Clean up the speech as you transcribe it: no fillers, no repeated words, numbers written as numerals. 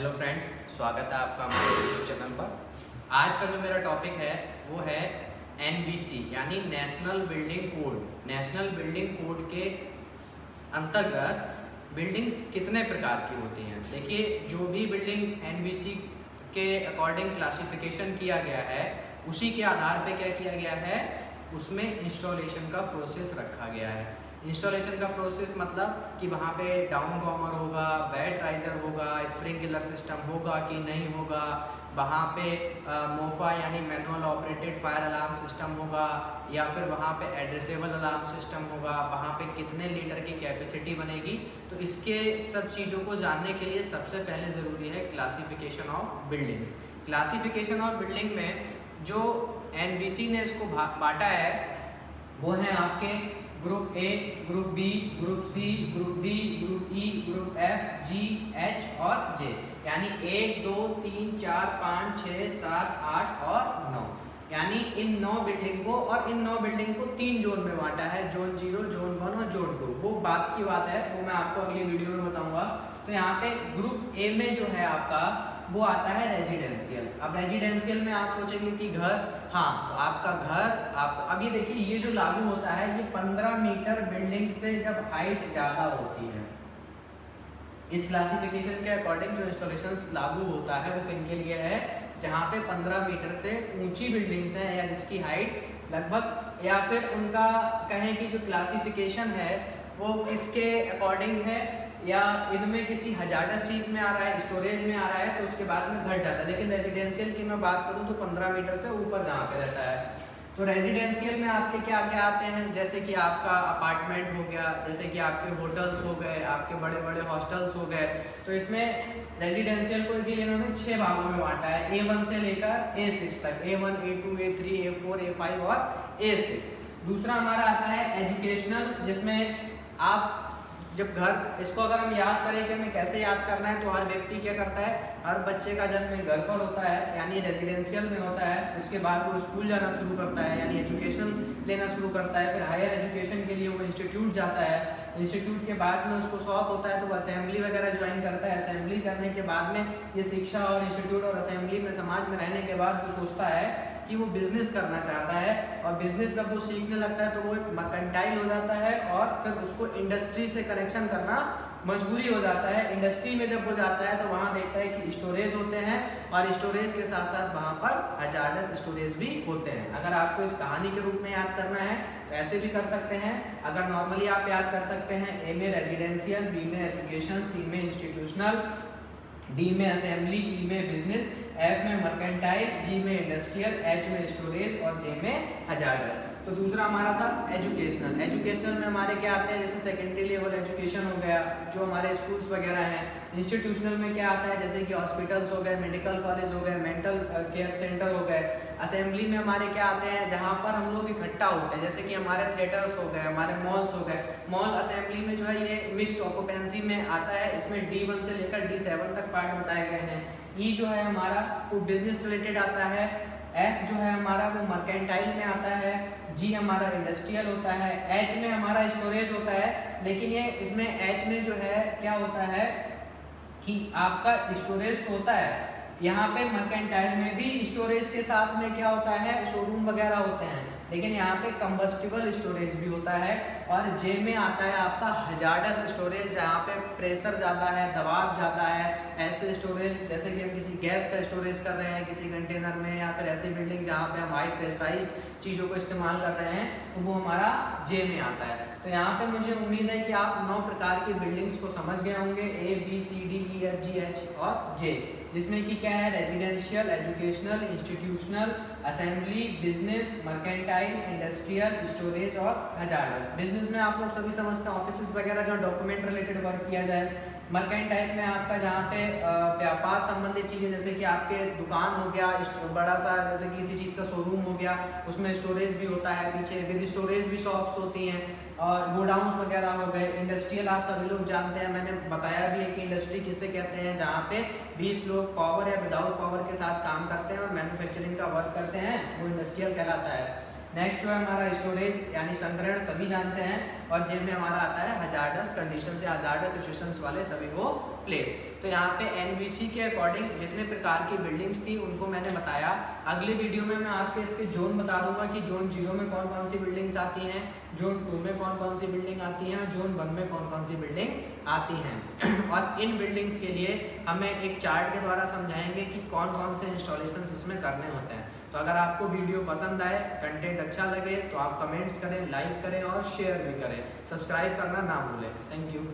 Hello friends, स्वागत है आपका हमारे यूट्यूब चैनल पर। आज का जो मेरा टॉपिक है वो है एनबीसी यानी national building code. National building code के अंतर्गत बिल्डिंग्स कितने प्रकार की होती हैं। देखिए, जो भी बिल्डिंग एनबीसी के अकॉर्डिंग क्लासिफिकेशन किया गया है उसी के आधार पे क्या किया गया है, उसमें इंस्टॉलेशन का प्रोसेस रखा गया है। इंस्टॉलेशन का प्रोसेस मतलब कि वहाँ पे डाउन कॉमर होगा, बेड राइजर होगा, स्प्रिंकलर सिस्टम होगा कि नहीं होगा, वहाँ पे मोफा यानी manual operated fire alarm system होगा या फिर वहाँ पे एड्रेसेबल अलार्म सिस्टम होगा, वहाँ पे कितने लीटर की कैपेसिटी बनेगी। तो इसके सब चीज़ों को जानने के लिए सबसे पहले ज़रूरी है classification of buildings. Classification of building में जो एनबीसी ने इसको बांटा है वो है आपके group A, group B, group C, group D, group E, group F, G, H और जे। यानी 1, 2, 3, 4, 5, 6, 7, 8 और 9। यानी इन 9 बिल्डिंग को और इन 9 बिल्डिंग को 3 जोन में बांटा है, जोन 0, जोन 1 और जोन 2। वो बात की बात है, वो मैं आपको अगली वीडियो में बताऊंगा। तो यहाँ पे ग्रुप ए में जो है आपका वो आता है रेजिडेंशियल। अब रेजिडेंशियल में आप सोचेंगे कि घर, हाँ, तो आपका घर आप अब ये देखिए, ये जो लागू होता है ये 15 मीटर बिल्डिंग से जब हाइट ज़्यादा होती है। इस क्लासिफिकेशन के अकॉर्डिंग जो इंस्टॉलेशंस लागू होता है वो किन के लिए है, जहाँ पे 15 मीटर से ऊंची बिल्डिंग्स हैं या जिसकी हाइट लगभग, या फिर उनका कहें कि जो क्लासिफिकेशन है वो किसके अकॉर्डिंग है, या इनमें किसी हजार्डस चीज़ में आ रहा है, स्टोरेज में आ रहा है, तो उसके बाद में घट जाता है। लेकिन रेजिडेंशियल की मैं बात करूँ तो 15 मीटर से ऊपर जहाँ पे रहता है। तो रेजिडेंशियल में आपके क्या क्या आते हैं, जैसे कि आपका अपार्टमेंट हो गया, जैसे कि आपके होटल्स हो गए, आपके बड़े बड़े हॉस्टल्स हो गए। तो इसमें रेजिडेंशियल को इसीलिए इन्होंने 6 भागों में बांटा है, A1 से लेकर A6 तक, A1, A2, A3, A4, A5 और A6। दूसरा हमारा आता है एजुकेशनल, जिसमें आप जब घर, इसको अगर हम याद करें कि हमें कैसे याद करना है, तो हर व्यक्ति क्या करता है, हर बच्चे का जन्म घर पर होता है यानी रेजिडेंशियल में होता है। उसके बाद वो स्कूल जाना शुरू करता है यानी एजुकेशन लेना शुरू करता है। फिर हायर एजुकेशन के लिए वो इंस्टीट्यूट जाता है। इंस्टीट्यूट के बाद में उसको शौक होता है तो वो असेंबली वगैरह ज्वाइन करता है। असेंबली करने के बाद में ये शिक्षा और इंस्टीट्यूट और असेंबली में समाज में रहने के बाद वो सोचता है कि वो बिजनेस करना चाहता है, और बिजनेस जब वो सीखने लगता है तो वो एक मर्केंटाइल हो जाता है और फिर उसको इंडस्ट्री से कनेक्शन करना मजबूरी हो जाता है। इंडस्ट्री में जब वो जाता है तो वहाँ देखता है कि स्टोरेज होते हैं और स्टोरेज के साथ साथ वहाँ पर हजार्डस स्टोरेज भी होते हैं। अगर आपको इस कहानी के रूप में याद करना है तो ऐसे भी कर सकते हैं। अगर नॉर्मली आप याद कर सकते हैं, ए में रेजिडेंशियल, बी में एजुकेशन, सी में इंस्टीट्यूशनल, डी में असेंबली, ई में बिजनेस, एफ में मर्केंटाइल, जी में इंडस्ट्रियल, एच में स्टोरेज और जे में हजार्डस। तो दूसरा हमारा था एजुकेशनल। एजुकेशनल में हमारे क्या आते हैं, जैसे सेकेंडरी लेवल एजुकेशन हो गया, जो हमारे स्कूल्स वगैरह हैं। इंस्टीट्यूशनल में क्या आता है, जैसे कि हॉस्पिटल्स हो गए, मेडिकल कॉलेज हो गए, मेंटल केयर सेंटर हो गए। असेंबली में हमारे क्या आते हैं, जहाँ पर हम लोग इकट्ठा होते हैं, जैसे कि हमारे थिएटर्स हो गए, हमारे मॉल्स हो गए। मॉल असेंबली में जो है ये मिक्स्ड ऑक्यूपेंसी में आता है। इसमें D1 से लेकर D7 तक पार्ट बताए गए हैं। ई जो है हमारा वो बिजनेस रिलेटेड आता है। एफ जो है हमारा वो मर्केंटाइल में आता है। जी हमारा इंडस्ट्रियल होता है। एच में हमारा स्टोरेज होता है। लेकिन ये इसमें एच में जो है क्या होता है कि आपका स्टोरेज तो होता है, यहाँ पे मर्केंटाइल में भी स्टोरेज के साथ में क्या होता है, शोरूम वगैरह होते हैं, लेकिन यहाँ पे कंबस्टिबल स्टोरेज भी होता है। और जे में आता है आपका हजार्डस स्टोरेज, जहाँ पे प्रेशर ज़्यादा है, दबाव ज़्यादा है। ऐसे स्टोरेज जैसे कि हम किसी गैस का स्टोरेज कर रहे हैं किसी कंटेनर में, या फिर ऐसी बिल्डिंग जहाँ पे हम हाई प्रेशराइज्ड चीज़ों को इस्तेमाल कर रहे हैं, तो वो हमारा जे में आता है। तो यहाँ पे मुझे उम्मीद है कि आप 9 प्रकार की बिल्डिंग्स को समझ गए होंगे, A, B, C, D, E, F, G, H और J, जिसमें कि क्या है, residential, educational, institutional, assembly, business, mercantile, industrial, storage और हजार्डस। बिजनेस में आप लोग सभी समझते हैं ऑफिसेज वगैरह जहाँ डॉक्यूमेंट रिलेटेड वर्क किया जाए। मर्केंटाइल में आपका जहाँ पे व्यापार संबंधित चीज़ें, जैसे कि आपके दुकान हो गया, बड़ा सा जैसे कि किसी चीज़ का शोरूम हो गया, उसमें स्टोरेज भी होता है, पीछे विद स्टोरेज भी शॉप्स होती हैं, और गोडाउंस वगैरह हो गए। इंडस्ट्रियल आप सभी लोग जानते हैं, मैंने बताया भी है कि इंडस्ट्री किसे कहते हैं, जहाँ पे 20 लोग पावर या विदाउट पावर के साथ काम करते हैं और मैन्युफैक्चरिंग का वर्क करते हैं, वो इंडस्ट्रियल कहलाता है। नेक्स्ट जो है हमारा स्टोरेज यानी संग्रहण, सभी जानते हैं। और जे में हमारा आता है हजार्डस कंडीशन से, हजार्डस सिचुएशंस वाले सभी वो प्लेस। तो यहाँ पे एनबीसी के अकॉर्डिंग जितने प्रकार की बिल्डिंग्स थी उनको मैंने बताया। अगली वीडियो में मैं आपके इसके जोन बता दूंगा कि जोन 0 में कौन कौन सी बिल्डिंग्स आती हैं, जोन 2 में कौन कौन सी बिल्डिंग आती हैं, जोन 1 में कौन कौन सी बिल्डिंग आती हैं। और इन बिल्डिंग्स के लिए हमें एक चार्ट के द्वारा समझाएंगे कि कौन कौन से इंस्टॉलेशन इसमें करने होते हैं। तो अगर आपको वीडियो पसंद आए, कंटेंट अच्छा लगे तो आप कमेंट्स करें, लाइक करें और शेयर भी करें। सब्सक्राइब करना ना भूलें। Thank you.